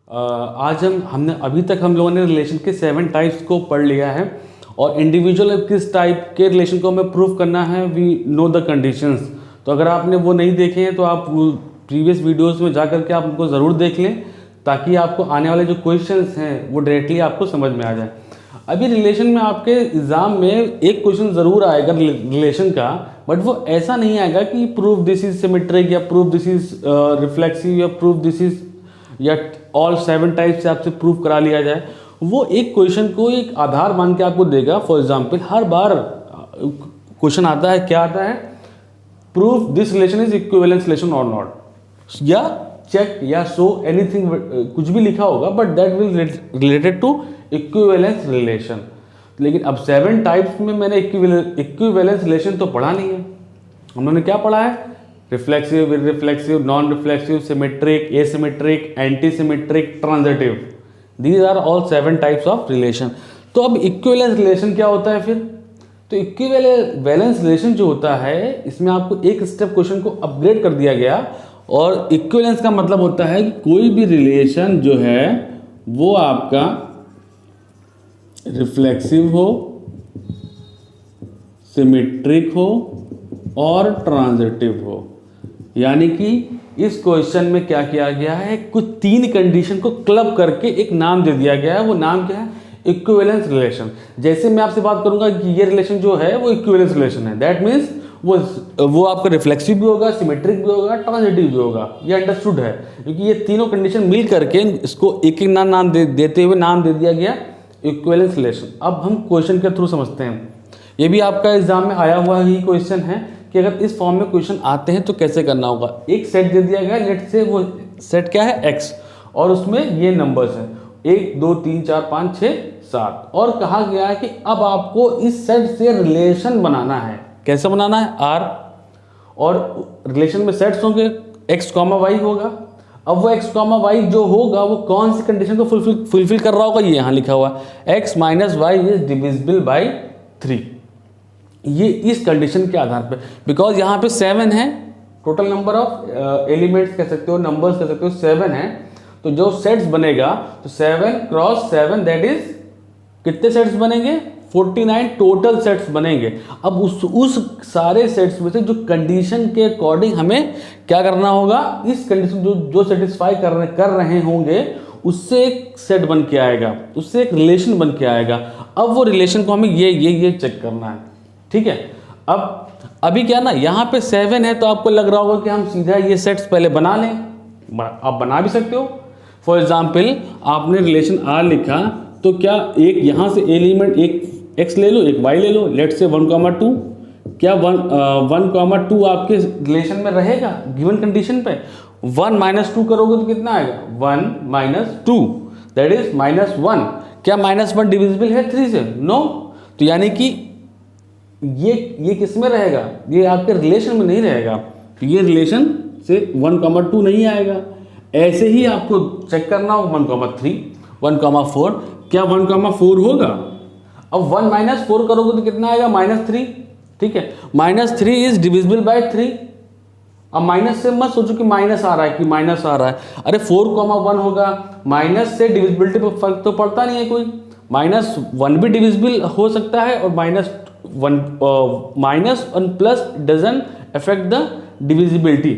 आज हमने अभी तक हम लोगों ने रिलेशन के 7 टाइप्स को पढ़ लिया है और इंडिविजुअल किस टाइप के रिलेशन को हमें प्रूव करना है, वी नो द कंडीशंस। तो अगर आपने वो नहीं देखे हैं तो आप प्रीवियस वीडियोस में जा करके आप उनको ज़रूर देख लें ताकि आपको आने वाले जो क्वेश्चंस हैं वो डायरेक्टली आपको समझ में आ जाए। अभी रिलेशन में आपके एग्ज़ाम में एक क्वेश्चन ज़रूर आएगा रिलेशन का, बट वो ऐसा नहीं आएगा कि प्रूव दिस इज सिमेट्रिक या प्रूव दिस इज रिफ्लेक्सिव या प्रूव दिस इज या ऑल 7 टाइप से आपसे प्रूव करा लिया जाए। वो एक क्वेश्चन को एक आधार मान के आपको देगा। फॉर एग्जाम्पल हर बार क्वेश्चन आता है, क्या आता है, prove this relation is equivalence relation और नॉट, या चेक या शो एनीथिंग, कुछ भी लिखा होगा but that will related to equivalence relation. लेकिन अब 7 टाइप्स में मैंने इक्विवेलेंस रिलेशन तो पढ़ा नहीं है। उन्होंने क्या पढ़ा है, reflexive, irreflexive, non reflexive, symmetric, asymmetric, anti symmetric, transitive. These are all 7 types of relation. तो अब इक्विवेलेंस रिलेशन क्या होता है फिर? तो इक्विवेलेंस रिलेशन जो होता है इसमें आपको एक स्टेप क्वेश्चन को अपग्रेड कर दिया गया, और इक्विवेलेंस का मतलब होता है कि कोई भी रिलेशन जो है वो आपका रिफ्लेक्सिव हो, सिमेट्रिक हो और ट्रांजिटिव हो। यानी कि इस क्वेश्चन में क्या किया गया है, कुछ 3 कंडीशन को क्लब करके एक नाम दे दिया गया है। वो नाम क्या है, इक्विवेलेंस रिलेशन। जैसे मैं आपसे बात करूंगा कि ये रिलेशन जो है वो इक्विवेलेंस रिलेशन है, दैट मीन्स वो आपका रिफ्लेक्सिव भी होगा, सिमेट्रिक भी होगा, ट्रांजिटिव भी होगा। ये अंडरस्टूड है, क्योंकि ये तीनों कंडीशन मिल करके इसको एक एक नाम देते हुए नाम दे दिया गया इक्विवेलेंस रिलेशन। अब हम क्वेश्चन के थ्रू समझते हैं। ये भी आपका एग्जाम में आया हुआ ही क्वेश्चन है कि अगर इस फॉर्म में क्वेश्चन आते हैं तो कैसे करना होगा। एक सेट दे दिया गया, लेट से वो सेट क्या है, x, और उसमें ये नंबर्स हैं 1 2 3 4 5 6 7, और कहा गया है कि अब आपको इस सेट से रिलेशन बनाना है। कैसे बनाना है, r, और रिलेशन में सेट्स होंगे x, y होगा। अब वो x, y जो होगा वो कौन सी कंडीशन को फुलफिल कर रहा होगा, ये यहाँ लिखा हुआ है, x minus y is divisible by 3। ये इस कंडीशन के आधार पे, बिकॉज यहाँ पे 7 है, टोटल नंबर ऑफ एलिमेंट्स कह सकते हो, नंबर्स कह सकते हो, 7 है। तो जो सेट्स बनेगा तो 7 क्रॉस 7 दैट इज कितने सेट्स बनेंगे, 49 टोटल सेट्स बनेंगे। अब उस सारे सेट्स में से जो कंडीशन के अकॉर्डिंग हमें क्या करना होगा, इस कंडीशन जो सेटिस्फाई कर रहे होंगे उससे एक सेट बन के आएगा, उससे एक रिलेशन बन के आएगा। अब वो रिलेशन को हमें ये चेक करना है, ठीक है। अब अभी क्या ना, यहाँ पे 7 है तो आपको लग रहा होगा कि हम सीधा ये सेट्स पहले बना लें। आप बना भी सकते हो। फॉर एग्जाम्पल आपने रिलेशन R लिखा, तो क्या एक यहाँ से एलिमेंट एक x ले लो, एक y ले लो, लेट से 1,2। क्या 1,2 आपके रिलेशन में रहेगा गिवन कंडीशन पे? 1 माइनस 2 करोगे तो कितना आएगा, 1 माइनस 2 दैट इज -1। क्या -1 डिविजिबल है 3 से? नो। तो यानी कि ये किस में रहेगा, ये आपके रिलेशन में नहीं रहेगा, तो ये रिलेशन से 1,2 नहीं आएगा। ऐसे ही आपको चेक करना होगा 1,3, 1,4। क्या 1,4 होगा? अब 1 माइनस 4 करोगे तो कितना आएगा, -3, ठीक है। -3 इज डिविजिबल बाय 3। अब माइनस से मत सोचो कि माइनस आ रहा है, अरे 4,1 होगा। माइनस से डिविजिबिलिटी पर फर्क तो पड़ता नहीं है कोई। -1 भी डिविजिबल हो सकता है और -1 plus doesn't affect the divisibility,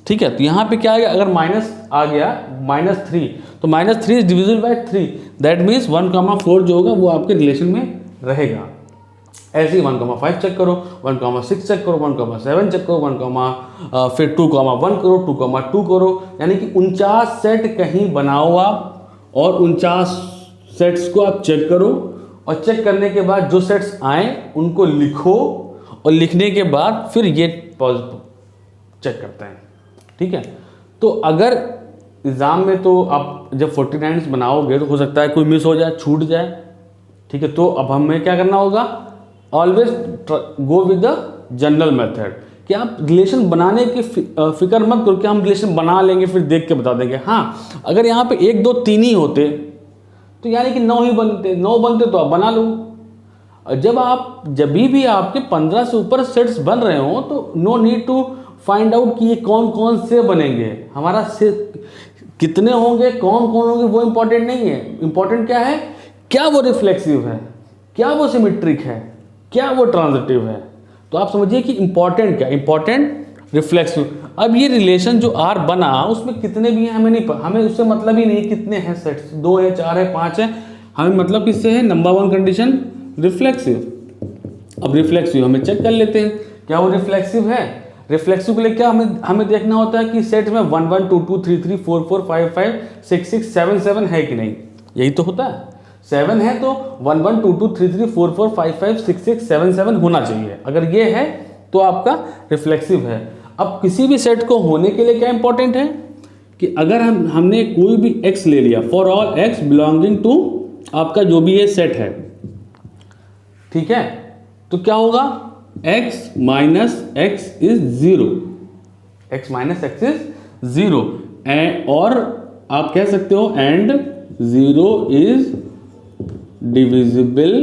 ठीक है। तो यहाँ पे क्या आएगा, अगर माइनस आ गया -3, तो -3 is divisible by 3, that means 1,4 जो होगा वो आपके रिलेशन में रहेगा। ऐसे ही 1,5 चेक करो, 1,6 चेक करो, 1,7 चेक करो, फिर 2,1 करो, 2,2 करो। यानी कि 49 सेट कहीं बनाओ आप, और 49 सेट्स को आप चेक करो, और चेक करने के बाद जो सेट्स आए उनको लिखो, और लिखने के बाद फिर ये चेक करते हैं, ठीक है। तो अगर एग्ज़ाम में तो आप जब 49 बनाओगे तो हो सकता है कोई मिस हो जाए, छूट जाए, ठीक है। तो अब हमें क्या करना होगा, always go with the general method, कि आप रिलेशन बनाने की फिक्र मत करो कि हम रिलेशन बना लेंगे फिर देख के बता देंगे। हाँ, अगर यहाँ पे 1 2 3 ही होते तो यानी कि 9 ही बनते, 9 बनते तो आप बना लो। जब भी आपके 15 से ऊपर सेट्स बन रहे हो तो no need to find out कि ये कौन कौन से बनेंगे। हमारा कितने होंगे, कौन कौन होंगे, वो इंपॉर्टेंट नहीं है। इंपॉर्टेंट क्या है, क्या वो रिफ्लेक्सिव है, क्या वो सिमेट्रिक है, क्या वो ट्रांजिटिव है। तो आप समझिए कि इंपॉर्टेंट क्या, इंपॉर्टेंट रिफ्लेक्सिव। अब ये रिलेशन जो आर बना उसमें कितने भी हैं हमें नहीं पता, हमें उससे मतलब ही नहीं कितने हैं सेट्स, 2 है, 4 है, 5 है, हमें मतलब किससे है, नंबर 1 कंडीशन रिफ्लेक्सिव। अब रिफ्लेक्सिव हमें चेक कर लेते हैं क्या वो रिफ्लेक्सिव है। रिफ्लेक्सिव के लिए क्या हमें देखना होता है कि सेट में 1 1 2 2 3 3 4 4 5 5 6 6 7 7 है कि नहीं, यही तो होता है। 7 है तो 1 1 2 2 3 3 4 4 5 5 6 6 7 7 होना चाहिए। अगर ये है तो आपका रिफ्लेक्सिव है। अब किसी भी सेट को होने के लिए क्या इंपॉर्टेंट है कि अगर हमने कोई भी x ले लिया, for all x belonging to आपका जो भी ये सेट है, ठीक है, तो क्या होगा, x minus x is 0, x minus x is 0, और आप कह सकते हो and 0 is divisible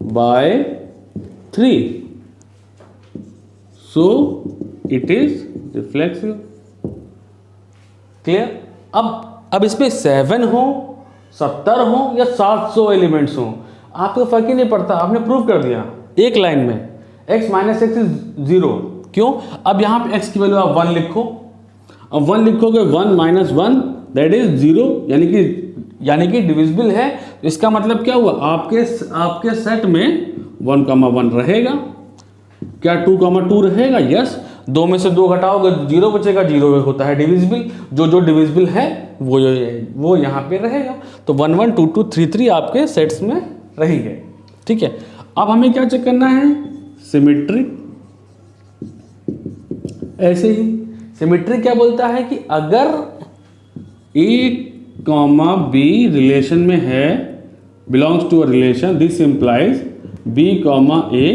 by 3, so it is reflexive. Clear. अब इसमें 7 हो, 70 हो या 700 एलिमेंट्स हो, आपको फर्क ही नहीं पड़ता, आपने प्रूव कर दिया एक लाइन में, x माइनस एक्स इज 0। क्यों, अब यहाँ पे x की वैल्यू आप 1 लिखो, अब 1 लिखोगे 1 माइनस 1 दैट इज 0, यानी कि डिविजिबल है। इसका मतलब क्या हुआ, आपके सेट में 1,1 रहेगा, क्या 2,2 रहेगा, यस। 2 में से 2 घटाओगे 0 बचेगा, 0 होता है डिविजिबल, जो डिविजिबल है वो यहाँ पे रहेगा। तो 1 1 2 2 3 3 आपके सेट्स में रहेंगे, ठीक है। अब हमें क्या चेक करना है, सिमेट्रिक। ऐसे ही सिमेट्रिक क्या बोलता है कि अगर a, b रिलेशन में है, belongs to a relation, this implies b, a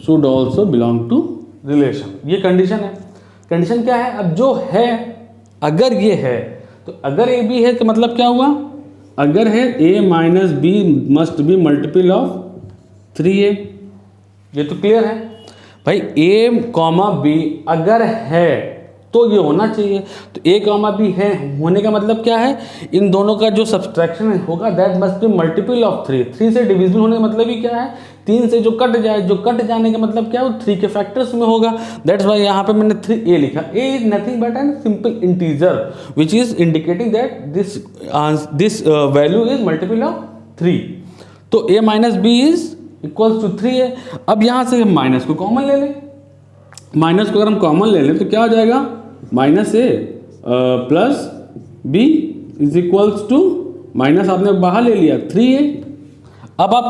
should also belong to relation. ये कंडीशन है। कंडीशन क्या है, अब जो है अगर ये है तो अगर ए बी है तो मतलब क्या हुआ, अगर है a minus b must be multiple of 3a। ये तो क्लियर है भाई, a कॉमा बी अगर है तो ये होना चाहिए। तो a कॉमा बी है होने का मतलब क्या है, इन दोनों का जो सब्सट्रैक्शन होगा that must be multiple of 3। 3 से डिविजिबल होने का मतलब ही क्या है, 3 से जो कट जाए, जो कट जाने का मतलब क्या है, वो 3 के फैक्टर्स में होगा। दैट्स वाई यहाँ पे मैंने 3a लिखा। a is nothing but an simple integer which is indicating that this value is multiple of 3। तो a minus B is equals to 3 है। अब यहाँ से हम माइनस को कॉमन ले लें, माइनस को अगर हम कॉमन ले लें तो क्या हो जाएगा, minus a plus b is equals to, minus आपने बाहर ले लिया 3a। अब आप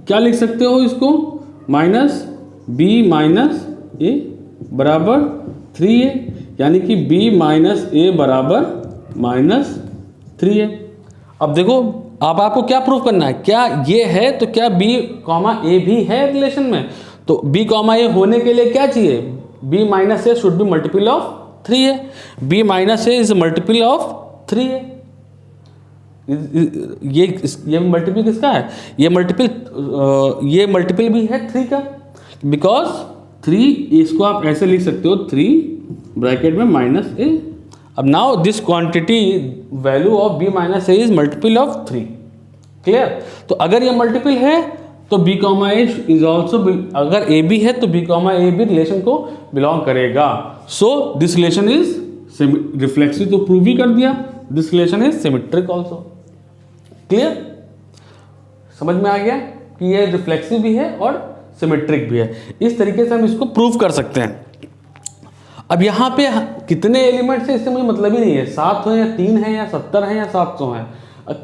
क्या लिख सकते हो इसको, माइनस बी माइनस ए बराबर 3a, यानी कि b माइनस ए बराबर माइनस 3a। अब देखो अब आपको क्या प्रूफ करना है, क्या ये है तो क्या b कॉमा ए भी है रिलेशन में। तो b कॉमा ए होने के लिए क्या चाहिए, b minus A should be multiple of 3a, b minus A is multiple of 3a। ये मल्टीपल किसका है, ये मल्टीपल भी है 3 का, बिकॉज 3, इसको आप ऐसे लिख सकते हो 3 ब्रैकेट में माइनस ए। अब now this quantity value of b minus A is multiple of 3। Clear. तो अगर ये मल्टीपल है तो b comma A is also, अगर a b है तो b कॉमा ए भी रिलेशन को बिलोंग करेगा। So this relation is reflexive, तो प्रूव ही कर दिया। This relation is symmetric also. Clear, समझ में आ गया कि ये रिफ्लेक्सिव भी है और सिमेट्रिक भी है। इस तरीके से हम इसको प्रूव कर सकते हैं। अब यहाँ पे कितने एलिमेंट्स है इससे मुझे मतलब ही नहीं है, 7 है या 3 है या 70 है या 700 है,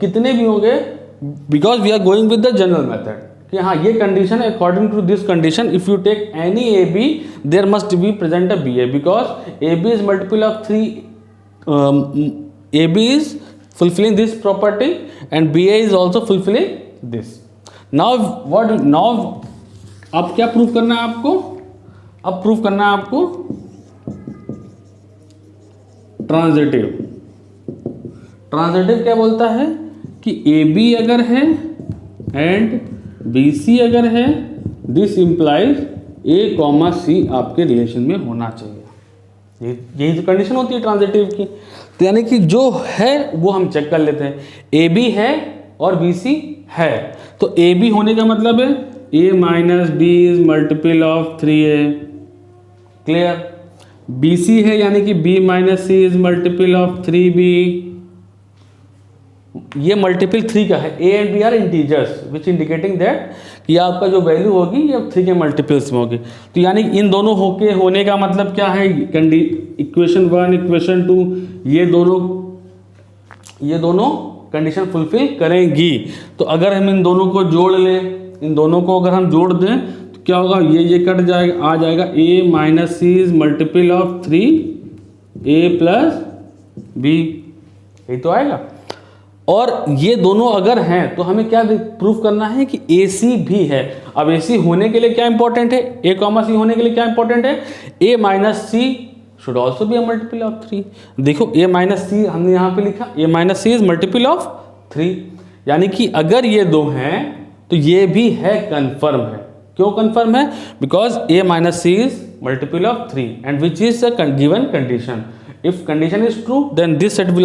कितने भी होंगे, because we are going with the general method कि हाँ ये कंडीशन है, according to this condition if you take any a b there must be present a b a, because a b is multiple of 3, a b is fulfilling this property and BA is also fulfilling this. Now अब क्या prove करना है आपको, अब prove करना है आपको transitive. Transitive क्या बोलता है कि AB अगर है एंड BC अगर है, this implies A comma C आपके रिलेशन में होना चाहिए। यही तो कंडीशन होती है ट्रांजिटिव की। तो यानी कि जो है वो हम चेक कर लेते हैं, ए बी है और बी सी है। तो ए बी होने का मतलब है A minus B is multiple of 3a, clear. B C है यानी कि b minus C is multiple of 3b, ये मल्टीपल 3 का है। a and b are integers which indicating that कि आपका जो वैल्यू होगी ये 3 के मल्टीपल्स में होगी। तो यानी इन दोनों होने का मतलब क्या है, इक्वेशन 1 इक्वेशन 2 ये दोनों कंडीशन फुलफिल करेंगी। तो अगर हम इन दोनों को जोड़ लें, इन दोनों को अगर हम जोड़ दें तो क्या होगा, ये कट जाएगा, आ जाएगा a minus C is multiple of 3a plus b, यही तो आएगा। और ये दोनों अगर हैं तो हमें क्या प्रूफ करना है कि AC भी है। अब AC होने के लिए क्या इंपॉर्टेंट है, A कॉमा C होने के लिए क्या इंपॉर्टेंट है, A minus c should also be a multiple of 3। देखो A माइनस सी हमने यहाँ पे लिखा, A minus C is multiple of 3, यानी कि अगर ये दो हैं तो ये भी है, कंफर्म है। क्यों कंफर्म है, because A minus C is multiple of 3 and which is a given condition. If condition is true then this set will